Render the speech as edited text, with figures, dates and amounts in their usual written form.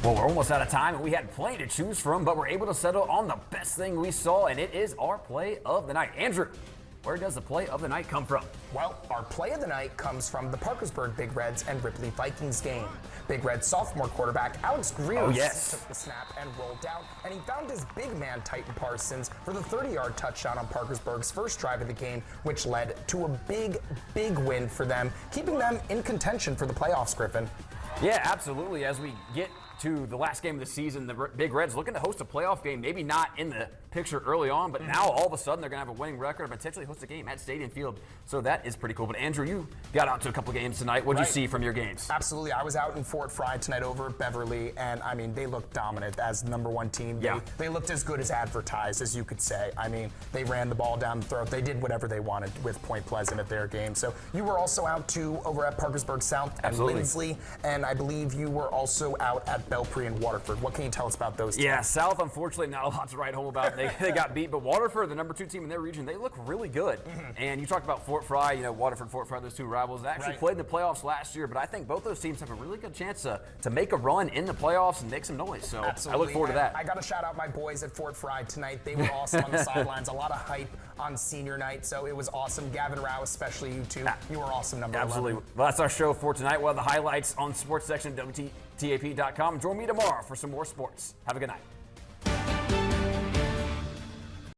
Well, we're almost out of time, and we had plenty to choose from, but we're able to settle on the best thing we saw, and it is our play of the night. Andrew, where does the play of the night come from? Well, our play of the night comes from the Parkersburg Big Reds and Ripley Vikings game. Big Red sophomore quarterback Alex Rios took the snap and rolled down, and he found his big man Titan Parsons for the 30-yard touchdown on Parkersburg's first drive of the game, which led to a big win for them, keeping them in contention for the playoffs, Griffin. Yeah, absolutely. As we get to the last game of the season, the Big Reds looking to host a playoff game, maybe not in the picture early on, but now all of a sudden they're going to have a winning record and potentially host a game at Stadium Field. So that is pretty cool. But Andrew, you got out to a couple games tonight. What did you see from your games? Absolutely. I was out in Fort Fry tonight over at Beverly, and I mean, they looked dominant as the #1 team. They looked as good as advertised, as you could say. I mean, they ran the ball down the throat. They did whatever they wanted with Point Pleasant at their game. So you were also out over at Parkersburg South and Lindsley, and I believe you were also out at Belpre and Waterford. What can you tell us about those teams? Yeah, South, unfortunately, not a lot to write home about. They got beat, but Waterford, the #2 team in their region, they look really good. And you talked about Fort Fry, Waterford, Fort Fry, those two rivals. They actually played in the playoffs last year, but I think both those teams have a really good chance to make a run in the playoffs and make some noise. So I look forward to that. I got to shout out my boys at Fort Fry tonight. They were awesome on the sidelines. A lot of hype on senior night, so it was awesome. Gavin Rao, especially you two. You were awesome, number 11. Absolutely. Well, that's our show for tonight. We'll have the highlights on sports section at WTAP.com. Join me tomorrow for some more sports. Have a good night.